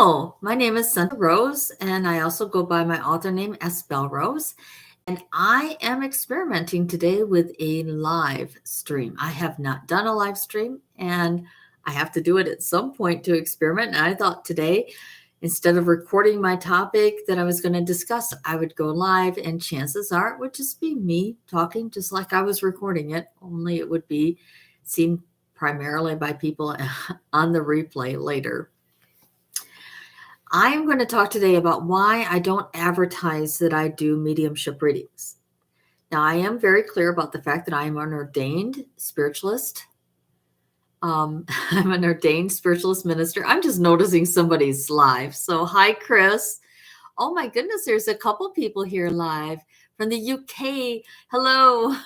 Hello, my name is Santa Rose, and I also go by my author name S. Bell Rose. And I am experimenting today with a live stream. I have not done a live stream, and I have to do it at some point to experiment. And I thought today, instead of recording my topic that I was going to discuss, I would go live, and chances are it would just be me talking just like I was recording it, only it would be seen primarily by people on the replay later. I'm going to talk today about why I don't advertise that I do mediumship readings. Now, I am very clear about the fact that I am an ordained spiritualist. I'm an ordained spiritualist minister. I'm just noticing somebody's live. So, hi, Chris. Oh my goodness, there's a couple people here live from the UK. Hello.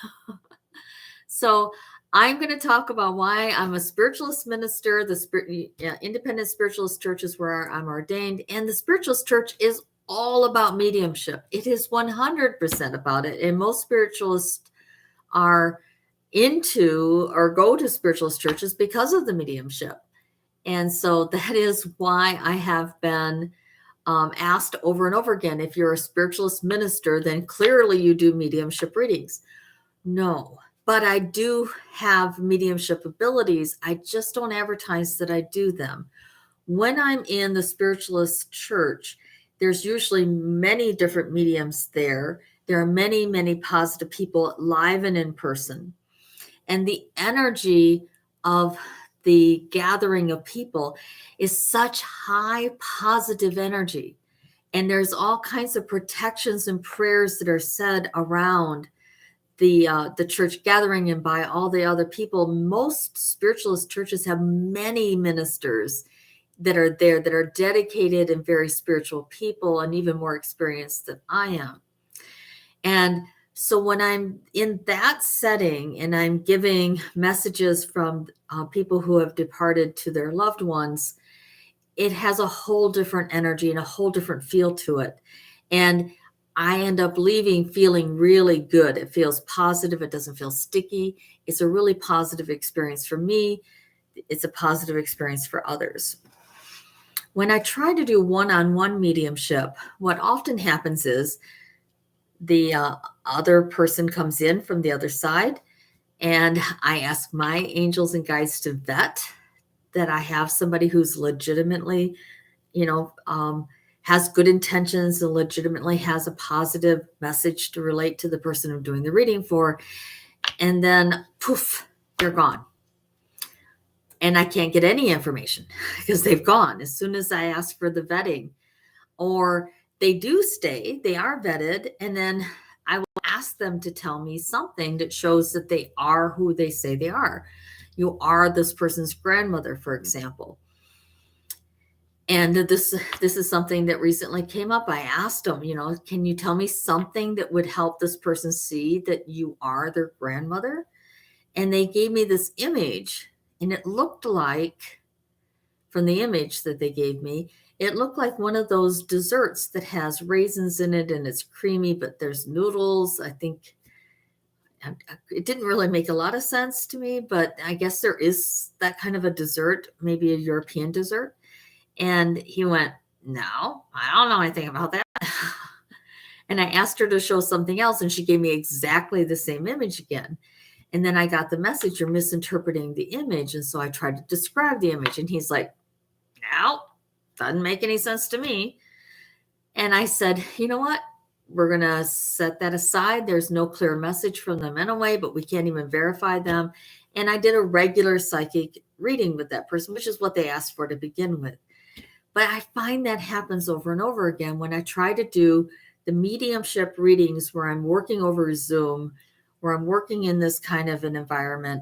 So, I'm going to talk about why I'm a spiritualist minister. The independent spiritualist church is where I'm ordained, and the spiritualist church is all about mediumship. It is 100% about it, and most spiritualists are into or go to spiritualist churches because of the mediumship. And so that is why I have been asked over and over again, if you're a spiritualist minister, then clearly you do mediumship readings. No. But I do have mediumship abilities. I just don't advertise that I do them. When I'm in the spiritualist church, there's usually many different mediums there. There are many, many positive people live and in person. And the energy of the gathering of people is such high positive energy. And there's all kinds of protections and prayers that are said around the church gathering and by all the other people. Most spiritualist churches have many ministers that are there that are dedicated and very spiritual people and even more experienced than I am. And so when I'm in that setting and I'm giving messages from people who have departed to their loved ones, it has a whole different energy and a whole different feel to it. And I end up leaving feeling really good. It feels positive. It doesn't feel sticky. It's a really positive experience for me. It's a positive experience for others. When I try to do one-on-one mediumship, what often happens is the other person comes in from the other side, and I ask my angels and guides to vet that I have somebody who's legitimately, has good intentions and legitimately has a positive message to relate to the person I'm doing the reading for. And then poof, they're gone. And I can't get any information because they've gone as soon as I ask for the vetting. Or they do stay, they are vetted, and then I will ask them to tell me something that shows that they are who they say they are. You are this person's grandmother, for example. And this is something that recently came up. I asked them, can you tell me something that would help this person see that you are their grandmother? And they gave me this image, and it looked like, from the image that they gave me, it looked like one of those desserts that has raisins in it and it's creamy, but there's noodles. I think it didn't really make a lot of sense to me, but I guess there is that kind of a dessert, maybe a European dessert. And he went, no, I don't know anything about that. And I asked her to show something else, and she gave me exactly the same image again. And then I got the message, you're misinterpreting the image. And so I tried to describe the image, and he's like, no, doesn't make any sense to me. And I said, you know what? We're going to set that aside. There's no clear message from them anyway, but we can't even verify them. And I did a regular psychic reading with that person, which is what they asked for to begin with. But I find that happens over and over again when I try to do the mediumship readings where I'm working over Zoom, where I'm working in this kind of an environment.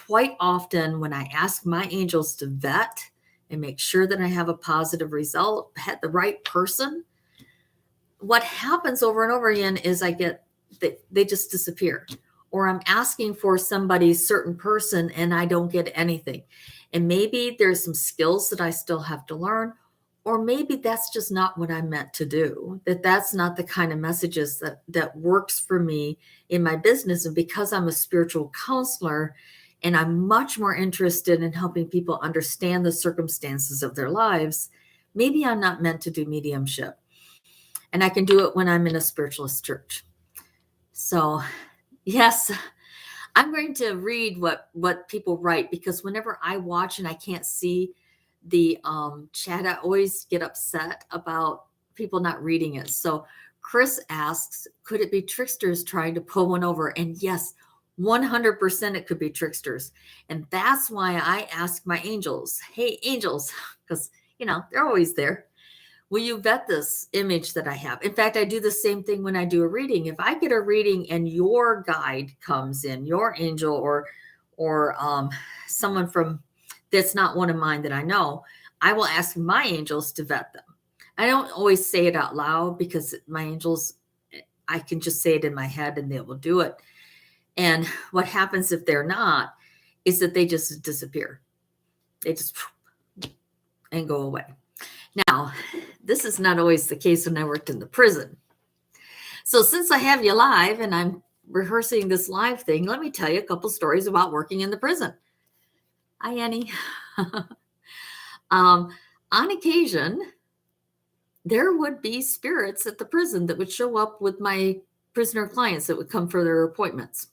Quite often when I ask my angels to vet and make sure that I have a positive result, had the right person, what happens over and over again is they just disappear. Or I'm asking for somebody's certain person and I don't get anything. And maybe there's some skills that I still have to learn, or maybe that's just not what I'm meant to do, that's not the kind of messages that works for me in my business. And because I'm a spiritual counselor, and I'm much more interested in helping people understand the circumstances of their lives, maybe I'm not meant to do mediumship. And I can do it when I'm in a spiritualist church. So, yes, I'm going to read what people write, because whenever I watch and I can't see the chat, I always get upset about people not reading it. So Chris asks, could it be tricksters trying to pull one over? And yes, 100% it could be tricksters. And that's why I ask my angels, hey, angels, because, they're always there. Will you vet this image that I have? In fact, I do the same thing when I do a reading. If I get a reading and your guide comes in, your angel or someone from that's not one of mine that I know, I will ask my angels to vet them. I don't always say it out loud, because my angels, I can just say it in my head and they will do it. And what happens if they're not is that they just disappear. They just and go away. Now, this is not always the case when I worked in the prison. So since I have you live and I'm rehearsing this live thing, let me tell you a couple stories about working in the prison. Hi, Annie. On occasion, there would be spirits at the prison that would show up with my prisoner clients that would come for their appointments.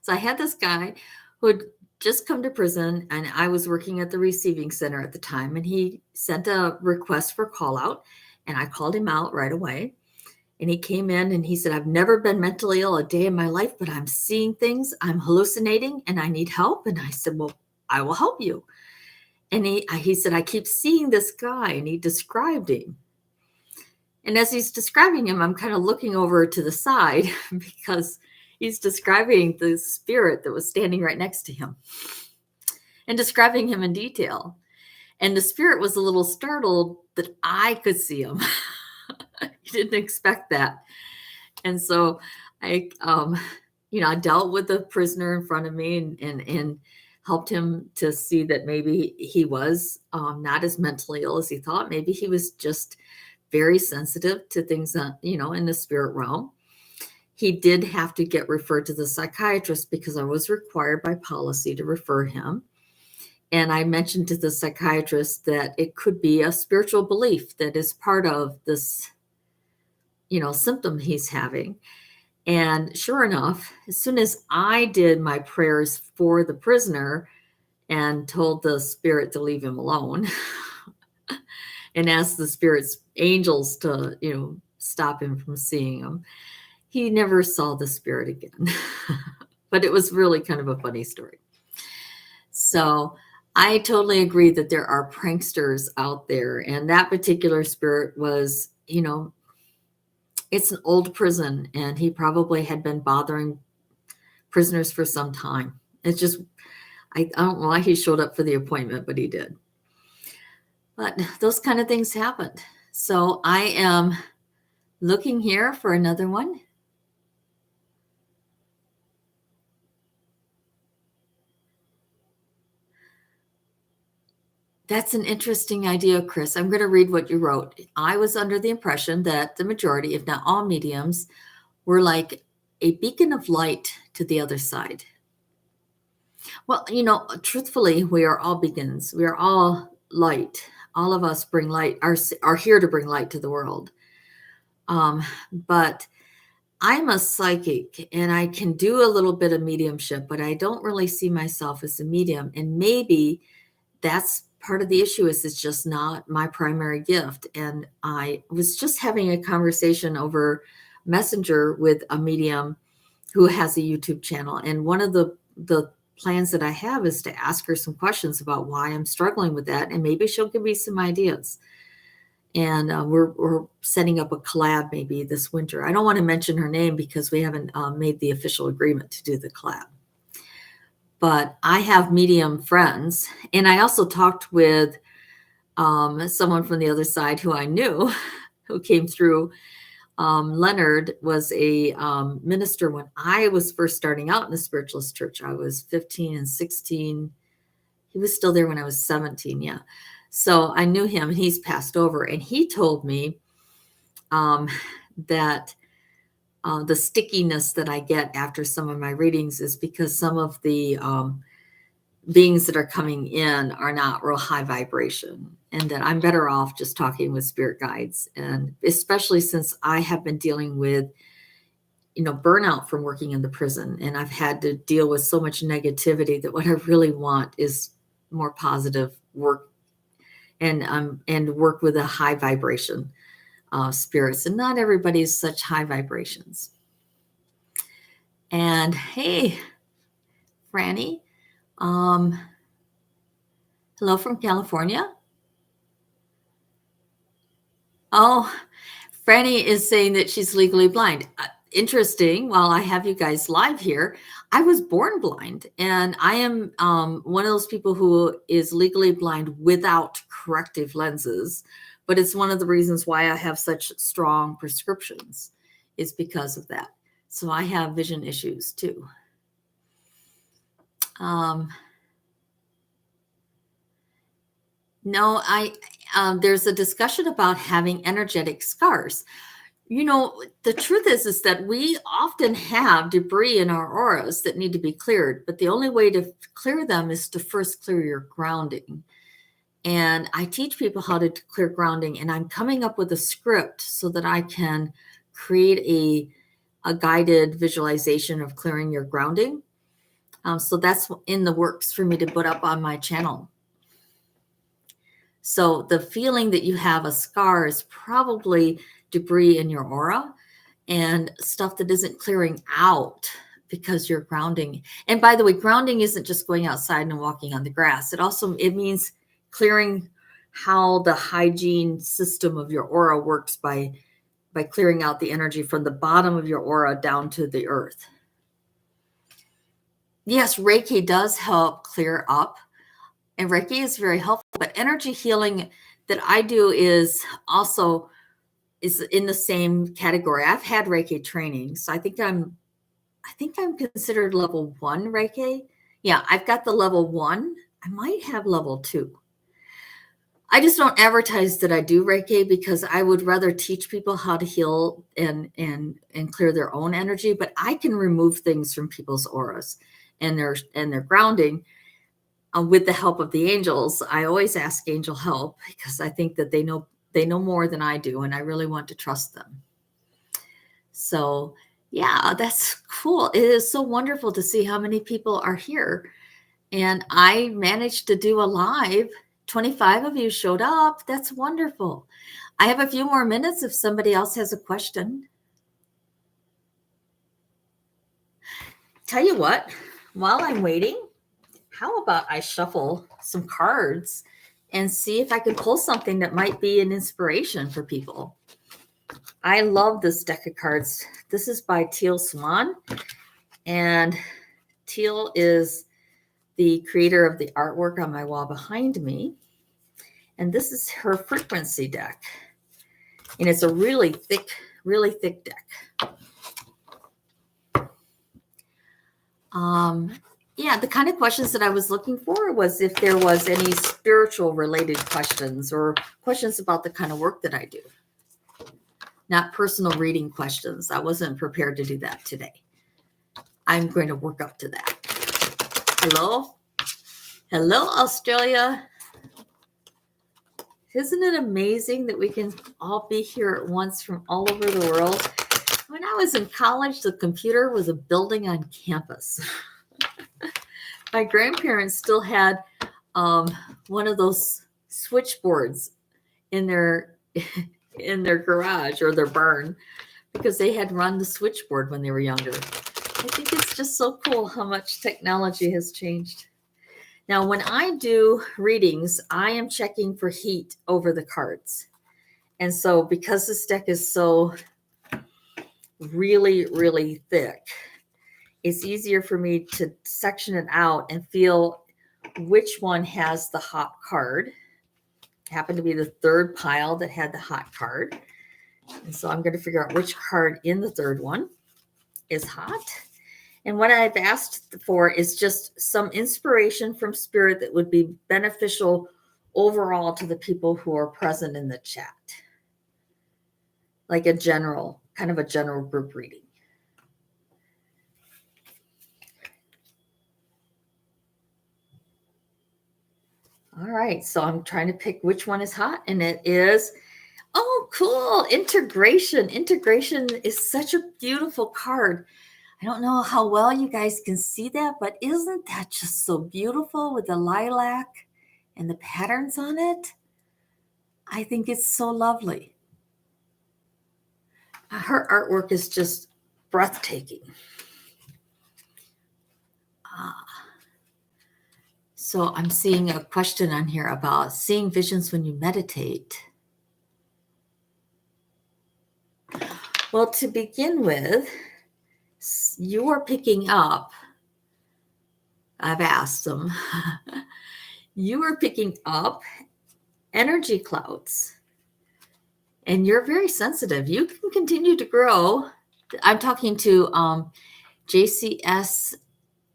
So I had this guy who had just come to prison, and I was working at the receiving center at the time, and he sent a request for call out, and I called him out right away. And he came in and he said, I've never been mentally ill a day in my life, but I'm seeing things, I'm hallucinating, and I need help. And I said, well, I will help you. And he said, I keep seeing this guy, and he described him. And as he's describing him, I'm kind of looking over to the side because he's describing the spirit that was standing right next to him and describing him in detail. And the spirit was a little startled that I could see him. He didn't expect that. And so I dealt with the prisoner in front of me and helped him to see that maybe he was not as mentally ill as he thought. Maybe he was just very sensitive to things, in the spirit realm. He did have to get referred to the psychiatrist because I was required by policy to refer him. And I mentioned to the psychiatrist that it could be a spiritual belief that is part of this, symptom he's having. And sure enough, as soon as I did my prayers for the prisoner and told the spirit to leave him alone and asked the spirit's angels to, stop him from seeing him, he never saw the spirit again. But it was really kind of a funny story. So I totally agree that there are pranksters out there. And that particular spirit was, it's an old prison, and he probably had been bothering prisoners for some time. It's just, I don't know why he showed up for the appointment, but he did. But those kind of things happened. So I am looking here for another one. That's an interesting idea, Chris. I'm going to read what you wrote. I was under the impression that the majority, if not all mediums, were like a beacon of light to the other side. Well, truthfully, we are all beacons. We are all light. All of us bring light, are here to bring light to the world. But I'm a psychic, and I can do a little bit of mediumship, but I don't really see myself as a medium. And maybe that's part of the issue, is it's just not my primary gift. And I was just having a conversation over Messenger with a medium who has a YouTube channel. And one of the plans that I have is to ask her some questions about why I'm struggling with that. And maybe she'll give me some ideas. And we're setting up a collab maybe this winter. I don't want to mention her name because we haven't made the official agreement to do the collab. But I have medium friends. And I also talked with someone from the other side who I knew, who came through. Leonard was a minister when I was first starting out in the spiritualist church. I was 15 and 16. He was still there when I was 17. Yeah. So I knew him, and he's passed over. And he told me that the stickiness that I get after some of my readings is because some of the beings that are coming in are not real high vibration, and that I'm better off just talking with spirit guides. And especially since I have been dealing with, burnout from working in the prison, and I've had to deal with so much negativity, that what I really want is more positive work, and work with a high vibration spirits. And not everybody's such high vibrations. And hey, Franny, hello from California. Oh, Franny is saying that she's legally blind. Interesting. While I have you guys live here, I was born blind, and I am one of those people who is legally blind without corrective lenses. But it's one of the reasons why I have such strong prescriptions, is because of that. So I have vision issues too. No, there's a discussion about having energetic scars. The truth is that we often have debris in our auras that need to be cleared, but the only way to clear them is to first clear your grounding. And I teach people how to clear grounding, and I'm coming up with a script so that I can create a guided visualization of clearing your grounding. So that's in the works for me to put up on my channel. So the feeling that you have a scar is probably debris in your aura and stuff that isn't clearing out because you're grounding. And by the way, grounding isn't just going outside and walking on the grass. It means clearing how the hygiene system of your aura works by clearing out the energy from the bottom of your aura down to the earth. Yes, Reiki does help clear up, and Reiki is very helpful, but energy healing that I do is in the same category. I've had Reiki training, so I think I'm considered level 1 Reiki. Yeah, I've got the level 1. I might have level 2. I just don't advertise that I do Reiki because I would rather teach people how to heal and clear their own energy. But I can remove things from people's auras and their grounding with the help of the angels. I always ask angel help because I think that they know more than I do, and I really want to trust them. So yeah, that's cool. It is so wonderful to see how many people are here. And I managed to do a live. 25 of you showed up. That's wonderful. I have a few more minutes if somebody else has a question. Tell you what, while I'm waiting, how about I shuffle some cards and see if I can pull something that might be an inspiration for people. I love this deck of cards. This is by Teal Swan, and Teal is the creator of the artwork on my wall behind me. And this is her frequency deck. And it's a really thick deck. Yeah, the kind of questions that I was looking for was if there was any spiritual related questions or questions about the kind of work that I do. Not personal reading questions. I wasn't prepared to do that today. I'm going to work up to that. Hello? Hello, Australia. Isn't it amazing that we can all be here at once from all over the world? When I was in college, the computer was a building on campus. My grandparents still had one of those switchboards in their garage or their barn because they had run the switchboard when they were younger. I think it's just so cool how much technology has changed. Now, when I do readings, I am checking for heat over the cards. And so because this deck is so really, really thick, it's easier for me to section it out and feel which one has the hot card. It happened to be the third pile that had the hot card. And so I'm going to figure out which card in the third one is hot. And what I've asked for is just some inspiration from spirit that would be beneficial overall to the people who are present in the chat. Like kind of a general group reading. All right, so I'm trying to pick which one is hot, and it is, oh, cool, integration. Integration is such a beautiful card. I don't know how well you guys can see that, but isn't that just so beautiful with the lilac and the patterns on it? I think it's so lovely. Her artwork is just breathtaking. So I'm seeing a question on here about seeing visions when you meditate. Well, to begin with, you are picking up, I've asked them, you are picking up energy clouds, and you're very sensitive. You can continue to grow. I'm talking to JCS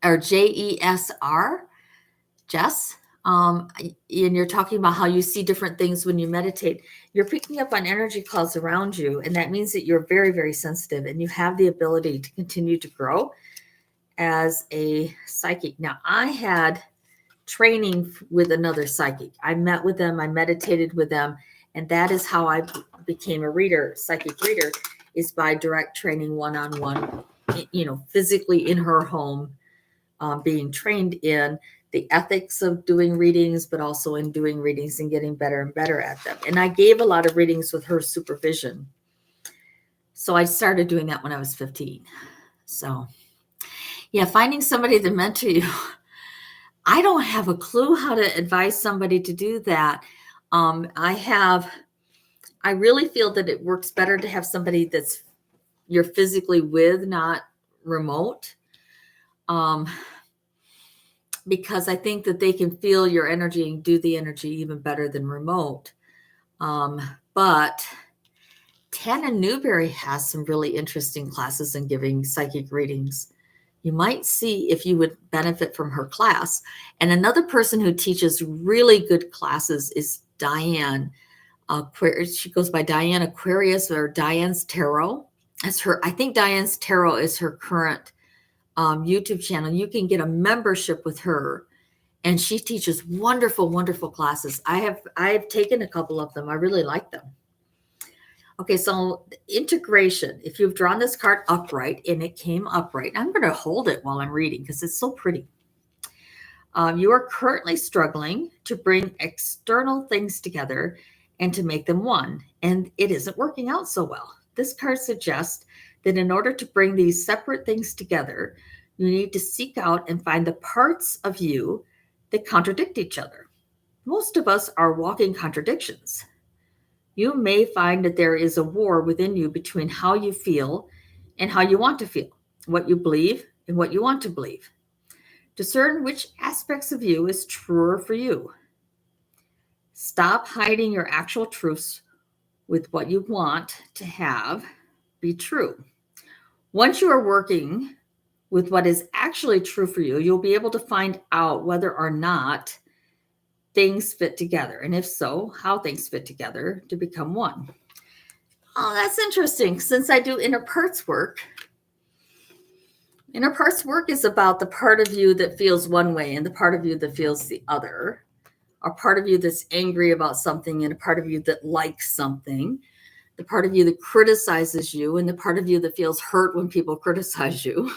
or JESR, Jess. And you're talking about how you see different things when you meditate. You're picking up on energy clouds around you, and that means that you're very, very sensitive, and you have the ability to continue to grow as a psychic. Now, I had training with another psychic. I met with them, I meditated with them, and that is how I became a reader, psychic reader, is by direct training one-on-one, physically in her home, being trained in the ethics of doing readings, but also in doing readings and getting better and better at them. And I gave a lot of readings with her supervision. So I started doing that when I was 15. So yeah, finding somebody to mentor you. I don't have a clue how to advise somebody to do that. I really feel that it works better to have somebody that's you're physically with, not remote. Because I think that they can feel your energy and do the energy even better than remote. But Tana Newberry has some really interesting classes in giving psychic readings. You might see if you would benefit from her class. And another person who teaches really good classes is Diane. She goes by Diane Aquarius or Diane's Tarot. That's her. I think Diane's Tarot is her current YouTube channel. You can get a membership with her, and she teaches wonderful, wonderful classes. I have taken a couple of them. I really like them. Okay, so integration. If you've drawn this card upright and it came upright, I'm going to hold it while I'm reading because it's so pretty. You are currently struggling to bring external things together and to make them one, and it isn't working out so well. This card suggests that in order to bring these separate things together, you need to seek out and find the parts of you that contradict each other. Most of us are walking contradictions. You may find that there is a war within you between how you feel and how you want to feel, what you believe and what you want to believe. Discern which aspects of you is truer for you. Stop hiding your actual truths with what you want to have be true. Once you are working with what is actually true for you, you'll be able to find out whether or not things fit together. And if so, how things fit together to become one. Oh, that's interesting. Since I do inner parts work is about the part of you that feels one way and the part of you that feels the other. A part of you that's angry about something and a part of you that likes something. The part of you that criticizes you and the part of you that feels hurt when people criticize you.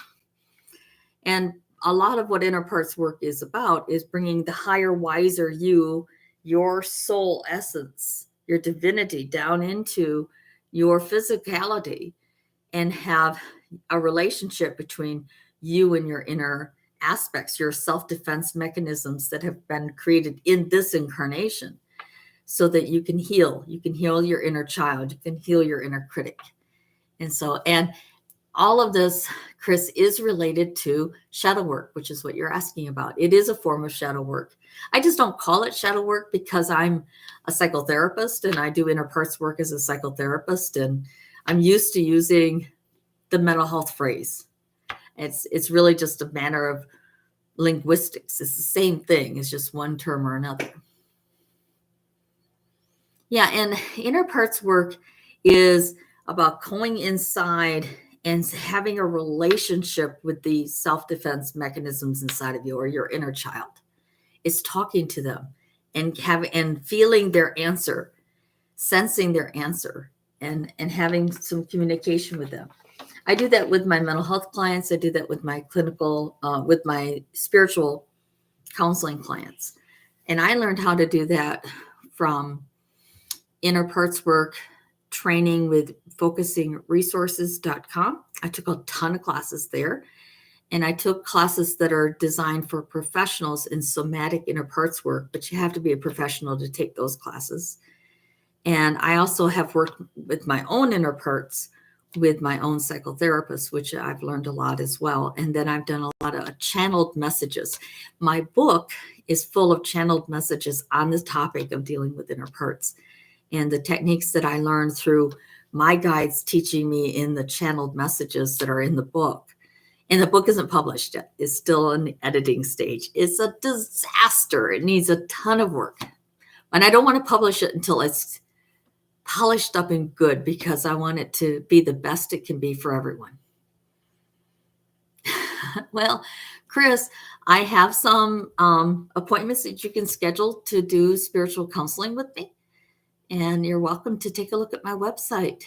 And a lot of what inner parts work is about is bringing the higher, wiser you, your soul essence, your divinity down into your physicality and have a relationship between you and your inner aspects, your self-defense mechanisms that have been created in this incarnation so that you can heal. You can heal your inner child. You can heal your inner critic. And all of this, Chris, is related to shadow work, which is what you're asking about. It is a form of shadow work. I just don't call it shadow work because I'm a psychotherapist and I do inner parts work as a psychotherapist. And I'm used to using the mental health phrase. It's really just a matter of linguistics. It's the same thing. It's just one term or another. Yeah, and inner parts work is about going inside and having a relationship with the self-defense mechanisms inside of you or your inner child. It's talking to them and feeling their answer, sensing their answer, and having some communication with them. I do that with my mental health clients. I do that with my clinical, with my spiritual counseling clients. And I learned how to do that from inner parts work training with focusingresources.com. I took a ton of classes there. And I took classes that are designed for professionals in somatic inner parts work, but you have to be a professional to take those classes. And I also have worked with my own inner parts with my own psychotherapist, which I've learned a lot as well. And then I've done a lot of channeled messages. My book is full of channeled messages on the topic of dealing with inner parts and the techniques that I learned through my guides teaching me in the channeled messages that are in the book. And the book isn't published yet. It's still in the editing stage. It's a disaster. It needs a ton of work. And I don't want to publish it until it's polished up and good, because I want it to be the best it can be for everyone. Well, Chris, I have some appointments that you can schedule to do spiritual counseling with me. And you're welcome to take a look at my website.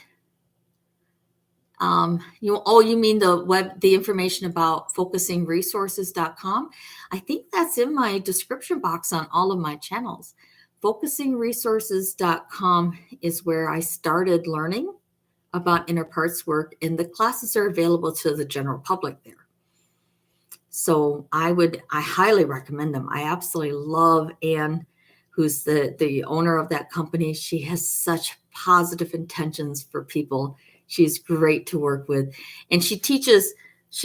You mean the information about focusingresources.com? I think that's in my description box on all of my channels. Focusingresources.com is where I started learning about inner parts work, and the classes are available to the general public there. So I highly recommend them. I absolutely love Anne, who's the owner of that company. She has such positive intentions for people. She's great to work with. And she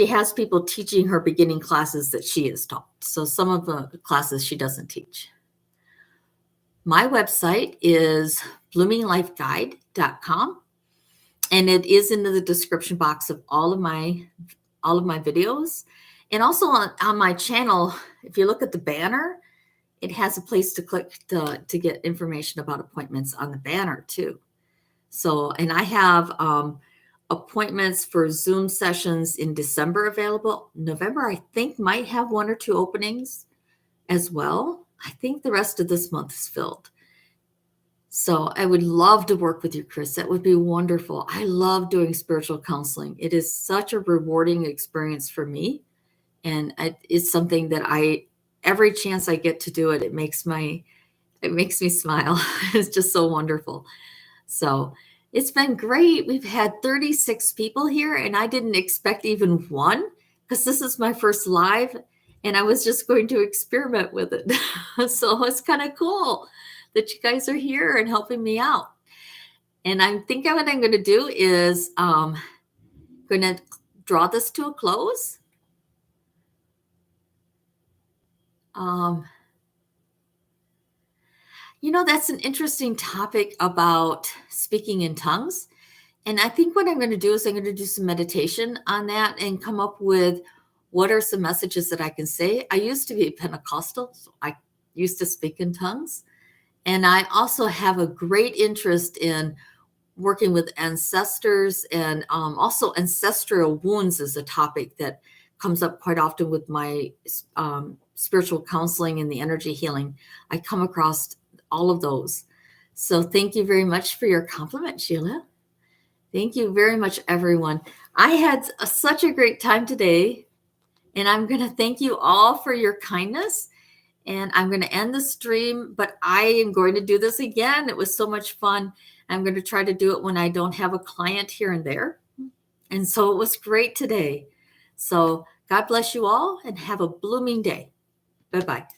has people teaching her beginning classes that she has taught. So some of the classes she doesn't teach. My website is bloominglifeguide.com. And it is in the description box of all of my videos. And also on my channel, if you look at the banner, it has a place to click to get information about appointments on the banner too. So, and I have appointments for Zoom sessions in December available. November, I think, might have 1 or 2 openings as well. I think the rest of this month is filled. So I would love to work with you, Chris. That would be wonderful. I love doing spiritual counseling. It is such a rewarding experience for me. And it's something that every chance I get to do it, it makes me smile. It's just so wonderful. So it's been great. We've had 36 people here, and I didn't expect even one, because this is my first live, and I was just going to experiment with it. So it's kind of cool that you guys are here and helping me out. And I think what I'm going to do is going to draw this to a close. That's an interesting topic about speaking in tongues. And I think what I'm going to do is I'm going to do some meditation on that and come up with what are some messages that I can say. I used to be Pentecostal, so I used to speak in tongues. And I also have a great interest in working with ancestors, and also ancestral wounds is a topic that comes up quite often with my spiritual counseling and the energy healing. I come across all of those. So thank you very much for your compliment, Sheila. Thank you very much, everyone. I had such a great time today, and I'm going to thank you all for your kindness. And I'm going to end the stream, but I am going to do this again. It was so much fun. I'm going to try to do it when I don't have a client here and there. And so it was great today. So God bless you all, and have a blooming day. Bye-bye.